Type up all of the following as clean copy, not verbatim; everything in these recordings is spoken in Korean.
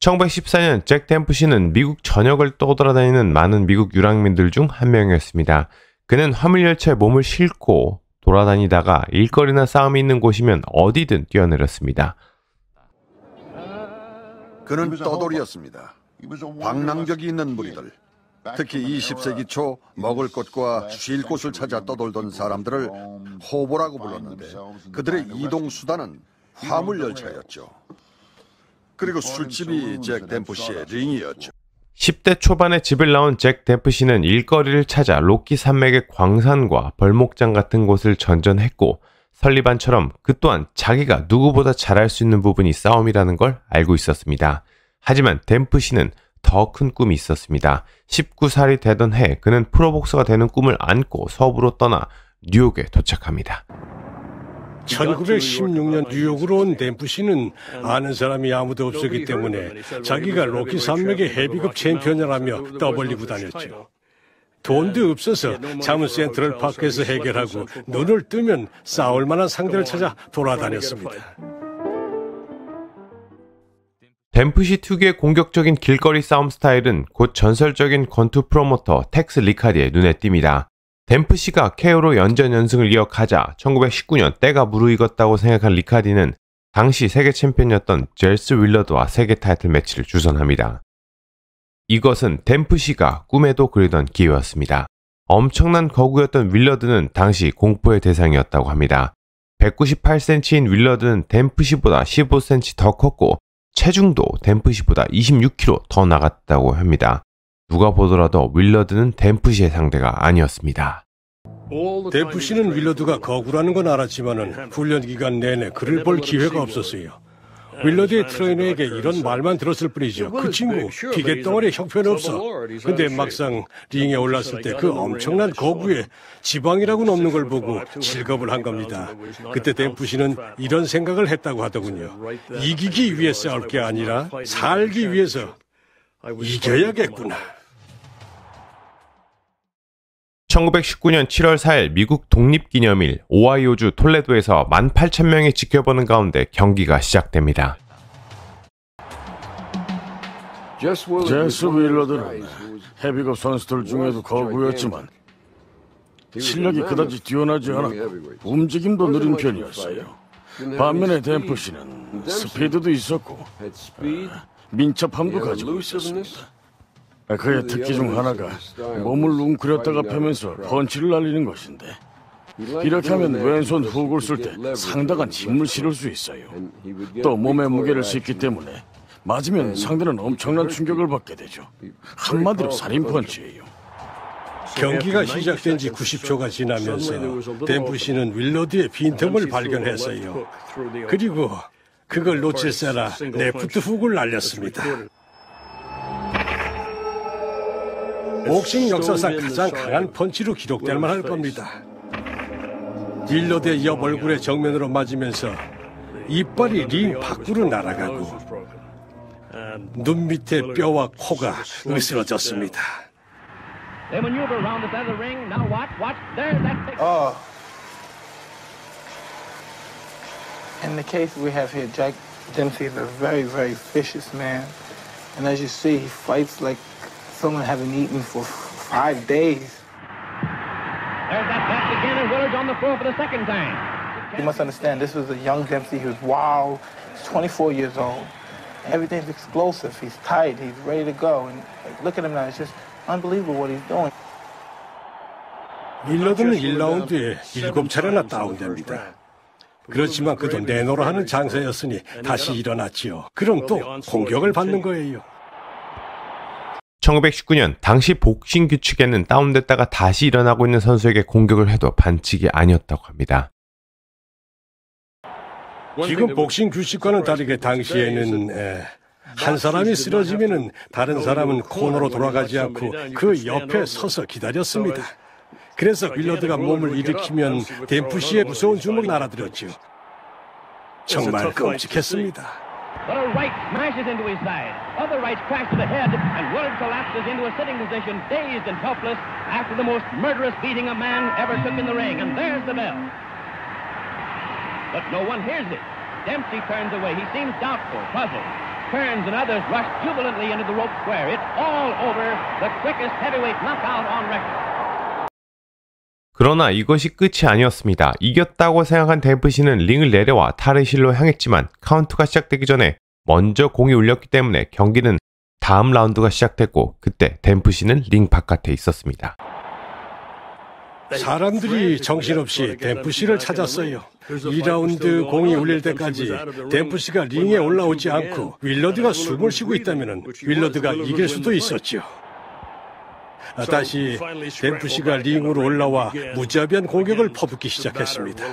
1914년 잭 댐프시는 미국 전역을 떠돌아다니는 많은 미국 유랑민들 중 한 명이었습니다. 그는 화물열차에 몸을 싣고 돌아다니다가 일거리나 싸움이 있는 곳이면 어디든 뛰어내렸습니다. 그는 떠돌이였습니다. 방랑벽이 있는 무리들, 특히 20세기 초 먹을 것과 쉴 곳을 찾아 떠돌던 사람들을 호보라고 불렀는데 그들의 이동 수단은 화물열차였죠. 그리고 술집이 잭 댐프시의 링이었죠. 10대 초반에 집을 나온 잭 댐프시는 일거리를 찾아 로키 산맥의 광산과 벌목장 같은 곳을 전전했고 설리반처럼 그 또한 자기가 누구보다 잘할 수 있는 부분이 싸움이라는 걸 알고 있었습니다. 하지만 댐프시는 더 큰 꿈이 있었습니다. 19살이 되던 해 그는 프로복서가 되는 꿈을 안고 서부로 떠나 뉴욕에 도착합니다. 1916년 뉴욕으로 온 댐프시는 아는 사람이 아무도 없었기 때문에 자기가 로키 산맥의 헤비급 챔피언이라며 떠벌리고 다녔죠. 돈도 없어서 잠은 센트럴 파크에서 해결하고 눈을 뜨면 싸울 만한 상대를 찾아 돌아다녔습니다. 댐프시 특유의 공격적인 길거리 싸움 스타일은 곧 전설적인 권투 프로모터 텍스 리카디의 눈에 띕니다. 댐프시가 KO로 연전연승을 이어가자 1919년 때가 무르익었다고 생각한 리카디는 당시 세계 챔피언이었던 젤스 윌러드와 세계 타이틀 매치를 주선합니다. 이것은 댐프시가 꿈에도 그리던 기회였습니다. 엄청난 거구였던 윌러드는 당시 공포의 대상이었다고 합니다. 198cm인 윌러드는 댐프시보다 15cm 더 컸고 체중도 댐프시보다 26kg 더 나갔다고 합니다. 누가 보더라도 윌러드는 댐프시의 상대가 아니었습니다. 댐프시는 윌러드가 거구라는 건 알았지만은 훈련 기간 내내 그를 볼 기회가 없었어요. 윌러드의 트레이너에게 이런 말만 들었을 뿐이죠. 그 친구 기계덩어리에 형편없어. 근데 막상 링에 올랐을 때 그 엄청난 거구에 지방이라고는 없는 걸 보고 실겁을 한 겁니다. 그때 댐프시는 이런 생각을 했다고 하더군요. 이기기 위해 싸울 게 아니라 살기 위해서 이겨야겠구나. 1919년 7월 4일 미국 독립기념일 오하이오주 톨레도에서 18,000명이 지켜보는 가운데 경기가 시작됩니다. 제스 윌러드는 헤비급 선수들 중에도 거구였지만 실력이 그다지 뛰어나지 않았고 움직임도 느린 편이었어요. 반면에 댐프시는 스피드도 있었고 민첩함도 가지고 있었습니다. 그의 특기 중 하나가 몸을 웅크렸다가 펴면서 펀치를 날리는 것인데 이렇게 하면 왼손 훅을 쓸 때 상당한 힘을 실을 수 있어요. 또 몸에 무게를 싣기 때문에 맞으면 상대는 엄청난 충격을 받게 되죠. 한마디로 살인 펀치예요. 경기가 시작된 지 90초가 지나면서 댐프시는 윌러드의 빈틈을 발견했어요. 그리고 그걸 놓칠세라 레프트 훅을 날렸습니다. 복싱 역사상 가장 강한 펀치로 기록될 만할 겁니다. 윌러드의 옆 얼굴에 정면으로 맞으면서 이빨이 링 밖으로 날아가고 눈 밑에 뼈와 코가 으스러졌습니다. In the case we have here, Jack Dempsey is a very, very vicious man. And as you see, he fights like someone having eaten for 5 days. There's that pass again, and Willard's on the floor for the second time. You must understand, this was a young Dempsey. He was wild. He's 24 years old. Everything's explosive. He's tight. He's ready to go. And look at him now. It's just unbelievable what he's doing. 윌러드는 1라운드에 7차례나 다운됩니다. 그렇지만 그도 내노라 하는 장사였으니 다시 일어났지요. 그럼 또 공격을 받는 거예요. 1919년 당시 복싱 규칙에는 다운됐다가 다시 일어나고 있는 선수에게 공격을 해도 반칙이 아니었다고 합니다. 지금 복싱 규칙과는 다르게 당시에는 한 사람이 쓰러지면은 다른 사람은 코너로 돌아가지 않고 그 옆에 서서 기다렸습니다. 그래서 윌러드가 몸을 일으키면 댐프시의 무서운 주먹 날아들었죠. 정말 끔찍했습니다. But a right smashes into his side. Other rights crash to the head, and Willard collapses into a sitting position, dazed and helpless, after the most murderous beating a man ever took in the ring. And there's the bell. But no one hears it. Dempsey turns away. He seems doubtful, puzzled. Kearns and others rushed jubilantly into the rope square. It's all over. The quickest heavyweight knockout on record. 그러나 이것이 끝이 아니었습니다. 이겼다고 생각한 댐프시는 링을 내려와 탈의실로 향했지만 카운트가 시작되기 전에 먼저 공이 울렸기 때문에 경기는 다음 라운드가 시작됐고 그때 댐프시는 링 바깥에 있었습니다. 사람들이 정신없이 댐프시를 찾았어요. 2라운드 공이 울릴 때까지 댐프시가 링에 올라오지 않고 윌러드가 숨을 쉬고 있다면 윌러드가 이길 수도 있었죠. 다시 댐프시가 링으로 올라와 무자비한 공격을 퍼붓기 시작했습니다.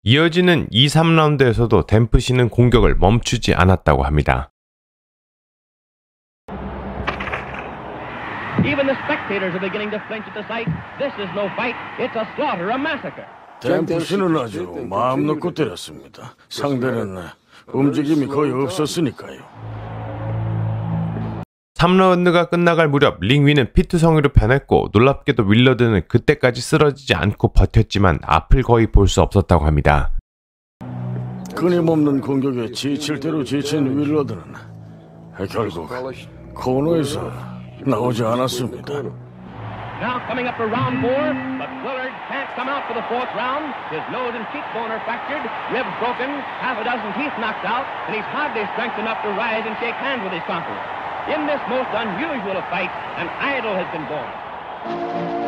이어지는 2, 3라운드에서도 댐프시는 공격을 멈추지 않았다고 합니다. Even the spectators are beginning to flinch at the sight. This is no fight. It's a slaughter, a massacre. 댐프시는 아주 마음 놓고 때렸습니다. 상대는 움직임이 거의 없었으니까요. 3라운드가 끝나갈 무렵 링 위는 피투성이로 변했고 놀랍게도 윌러드는 그때까지 쓰러지지 않고 버텼지만 앞을 거의 볼 수 없었다고 합니다. 끊임없는 공격에 지칠 대로 지친 윌러드는 결국 코너에서 나오지 않았습니다. Now coming up for round 4, but Willard can't come out for the 4th round. His nose and cheekbone are fractured, ribs broken, half a dozen teeth knocked out, and he's hardly strength enough to rise and shake hands with his conqueror. In this most unusual of fights, an idol has been born.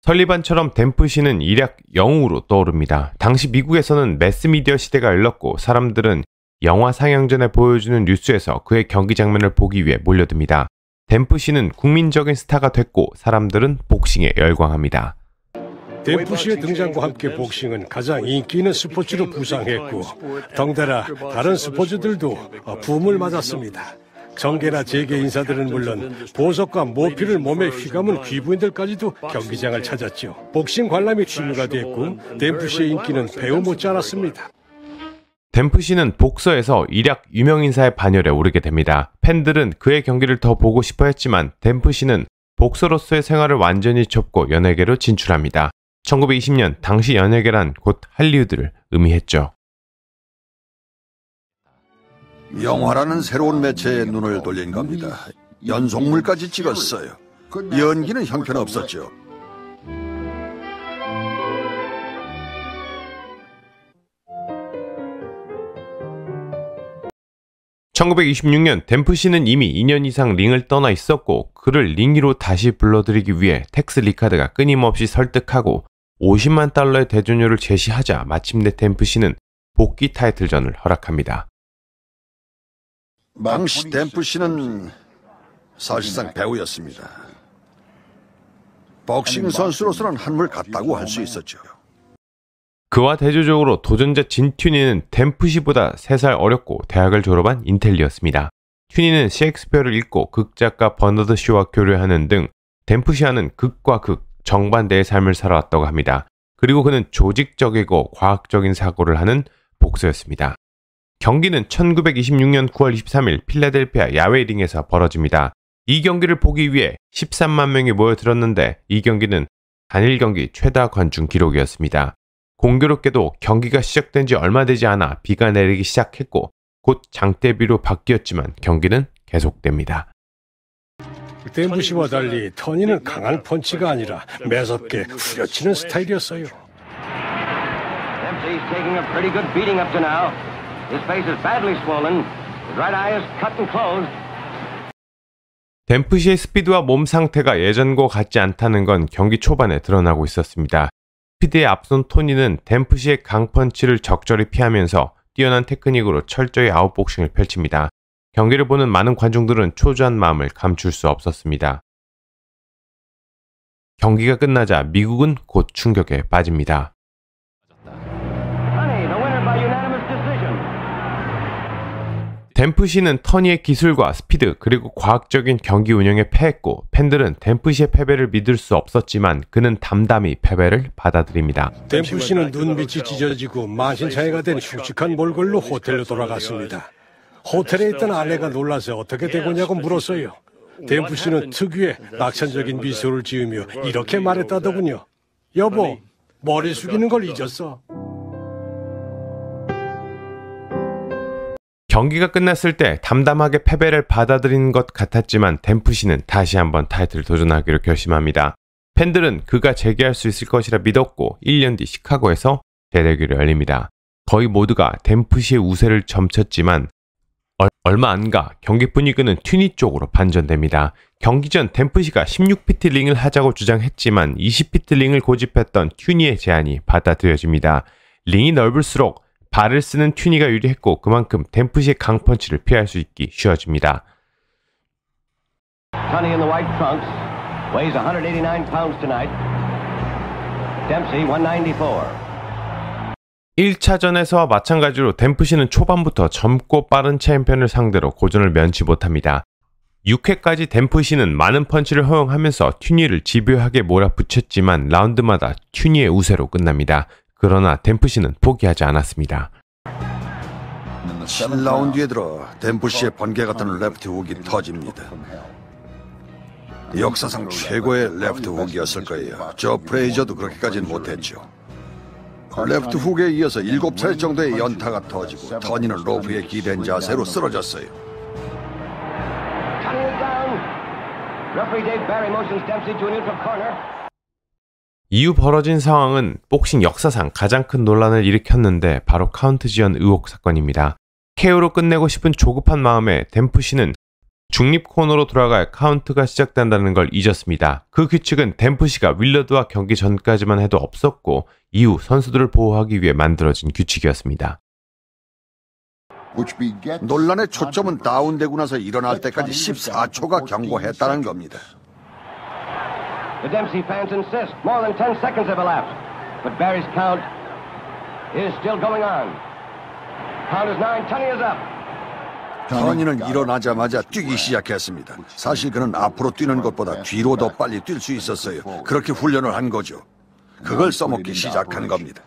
설리반처럼 댐프시는 일약 영웅으로 떠오릅니다. 당시 미국에서는 매스미디어 시대가 열렸고 사람들은 영화 상영 전에 보여주는 뉴스에서 그의 경기 장면을 보기 위해 몰려듭니다. 댐프시는 국민적인 스타가 됐고 사람들은 복싱에 열광합니다. 댐프시의 등장과 함께 복싱은 가장 인기 있는 스포츠로 부상했고 덩달아 다른 스포츠들도 붐을 맞았습니다. 정계나 재계 인사들은 물론 보석과 모피를 몸에 휘감은 귀부인들까지도 경기장을 찾았죠. 복싱 관람이 취미가 됐고 댐프시의 인기는 배우 못지않았습니다. 댐프시는 복서에서 일약 유명인사의 반열에 오르게 됩니다. 팬들은 그의 경기를 더 보고 싶어 했지만 댐프시는 복서로서의 생활을 완전히 접고 연예계로 진출합니다. 1920년 당시 연예계란 곧 할리우드를 의미했죠. 영화라는 새로운 매체에 눈을 돌린 겁니다. 연속물까지 찍었어요. 연기는 형편없었죠. (1926년) 댐프시는 이미 2년 이상 링을 떠나 있었고 그를 링 위로 다시 불러들이기 위해 텍스 리카드가 끊임없이 설득하고 $500,000의 대존료를 제시하자 마침내 댐프시는 복귀 타이틀전을 허락합니다. 당시 댐프시는 사실상 배우였습니다. 복싱 선수로서는 한물 같다고 할 수 있었죠. 그와 대조적으로 도전자 진 튜니는 댐프시보다 3살 어렸고 대학을 졸업한 인텔리였습니다. 튜니는 셰익스피어를 읽고 극작가 버너드 쇼와 교류하는 등 댐프시와는 극과 극, 정반대의 삶을 살아왔다고 합니다. 그리고 그는 조직적이고 과학적인 사고를 하는 복서였습니다. 경기는 1926년 9월 23일 필라델피아 야외 링에서 벌어집니다. 이 경기를 보기 위해 13만 명이 모여들었는데 이 경기는 단일 경기 최다 관중 기록이었습니다. 공교롭게도 경기가 시작된 지 얼마 되지 않아 비가 내리기 시작했고 곧 장대비로 바뀌었지만 경기는 계속됩니다. 댐프시와 달리 터니는 강한 펀치가 아니라 매섭게 후려치는 스타일이었어요. Dempsey's taking a pretty good beating up to now. His face is badly swollen. His right eye is cut and closed. 댐프시의 스피드와 몸 상태가 예전과 같지 않다는 건 경기 초반에 드러나고 있었습니다. 스피드에 앞선 토니는 댐프시의 강펀치를 적절히 피하면서 뛰어난 테크닉으로 철저히 아웃복싱을 펼칩니다. 경기를 보는 많은 관중들은 초조한 마음을 감출 수 없었습니다. 경기가 끝나자 미국은 곧 충격에 빠집니다. 댐프시는 터니의 기술과 스피드 그리고 과학적인 경기 운영에 패했고 팬들은 댐프시의 패배를 믿을 수 없었지만 그는 담담히 패배를 받아들입니다. 댐프시는 눈빛이 찢어지고 만신창이가 된 흉측한 몰골로 호텔로 돌아갔습니다. 호텔에 있던 아내가 놀라서 어떻게 된 거냐고 물었어요. 댐프시는 특유의 낙천적인 미소를 지으며 이렇게 말했다더군요. 여보, 머리 숙이는 걸 잊었어. 경기가 끝났을 때 담담하게 패배를 받아들인 것 같았지만 댐프시는 다시 한번 타이틀을 도전하기로 결심합니다. 팬들은 그가 재기할 수 있을 것이라 믿었고 1년 뒤 시카고에서 대대결이 열립니다. 거의 모두가 댐프시의 우세를 점쳤지만 얼마 안 가 경기 분위기는 튜니 쪽으로 반전됩니다. 경기 전 댐프시가 16피트 링을 하자고 주장했지만 20피트 링을 고집했던 튜니의 제안이 받아들여집니다. 링이 넓을수록 발을 쓰는 튜니가 유리했고 그만큼 댐프시의 강펀치를 피할 수 있기 쉬워집니다. Tunney in the white trunks weighs 189 pounds tonight. Dempsey 194. 1차전에서와 마찬가지로 댐프시는 초반부터 젊고 빠른 챔피언을 상대로 고전을 면치 못합니다. 6회까지 댐프시는 많은 펀치를 허용하면서 튜니를 집요하게 몰아붙였지만 라운드마다 튜니의 우세로 끝납니다. 그러나 댐프시는 포기하지 않았습니다. 7라운드에 들어 댐프시의 번개 같은 레프트 훅이 터집니다. 역사상 최고의 레프트 훅이었을 거예요. 저 프레이저도 그렇게까지는 못했죠. 레프트 훅에 이어서 7차례 정도의 연타가 터지고 터니는 로프에 기댄 자세로 쓰러졌어요. 이후 벌어진 상황은 복싱 역사상 가장 큰 논란을 일으켰는데 바로 카운트 지연 의혹 사건입니다. KO로 끝내고 싶은 조급한 마음에 댐프시는 중립 코너로 돌아갈 카운트가 시작된다는 걸 잊었습니다. 그 규칙은 댐프시가 윌러드와 경기 전까지만 해도 없었고 이후 선수들을 보호하기 위해 만들어진 규칙이었습니다. 논란의 초점은 다운되고 나서 일어날 때까지 14초가 경고했다는 겁니다. The Dempsey fans insist more than 10 seconds have elapsed, but Barry's count is still going on. Count is 9. Tunney is up. 터니는 일어나자마자 뛰기 시작했습니다. 사실 그는 앞으로 뛰는 것보다 뒤로 더 빨리 뛸 수 있었어요. 그렇게 훈련을 한 거죠. 그걸 써먹기 시작한 겁니다.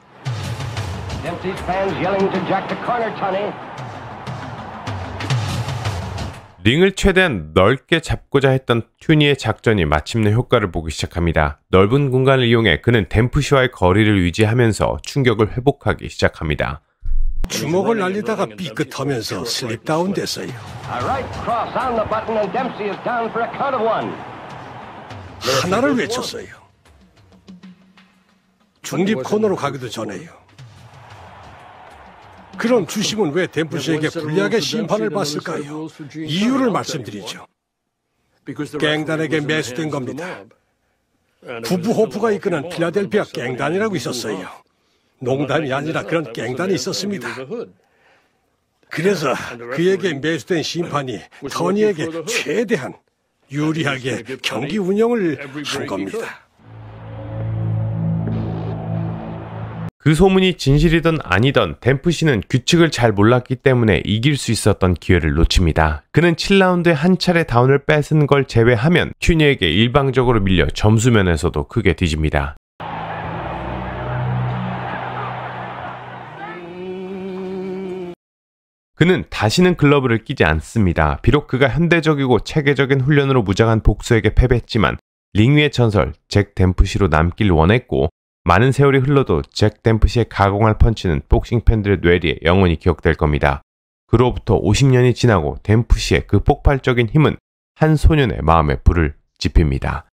Dempsey's fans yelling to Jack to corner Tunney. 링을 최대한 넓게 잡고자 했던 튜니의 작전이 마침내 효과를 보기 시작합니다. 넓은 공간을 이용해 그는 댐프시와의 거리를 유지하면서 충격을 회복하기 시작합니다. 주먹을 날리다가 삐끗하면서 슬립다운 됐어요. 하나를 외쳤어요. 중립 코너로 가기도 전에요. 그럼 주심은 왜 댐프시에게 불리하게 심판을 받을까요? 이유를 말씀드리죠. 갱단에게 매수된 겁니다. 부부 호프가 이끄는 필라델피아 갱단이라고 있었어요. 농담이 아니라 그런 갱단이 있었습니다. 그래서 그에게 매수된 심판이 터니에게 최대한 유리하게 경기 운영을 한 겁니다. 그 소문이 진실이든 아니든 댐프시는 규칙을 잘 몰랐기 때문에 이길 수 있었던 기회를 놓칩니다. 그는 7라운드에 한 차례 다운을 뺏은 걸 제외하면 튜니에게 일방적으로 밀려 점수면에서도 크게 뒤집니다. 그는 다시는 글러브를 끼지 않습니다. 비록 그가 현대적이고 체계적인 훈련으로 무장한 복수에게 패배했지만 링 위의 전설 잭 댐프시로 남길 원했고 많은 세월이 흘러도 잭 댐프시의 가공할 펀치는 복싱 팬들의 뇌리에 영원히 기억될 겁니다. 그로부터 50년이 지나고 댐프시의 그 폭발적인 힘은 한 소년의 마음에 불을 지핍니다.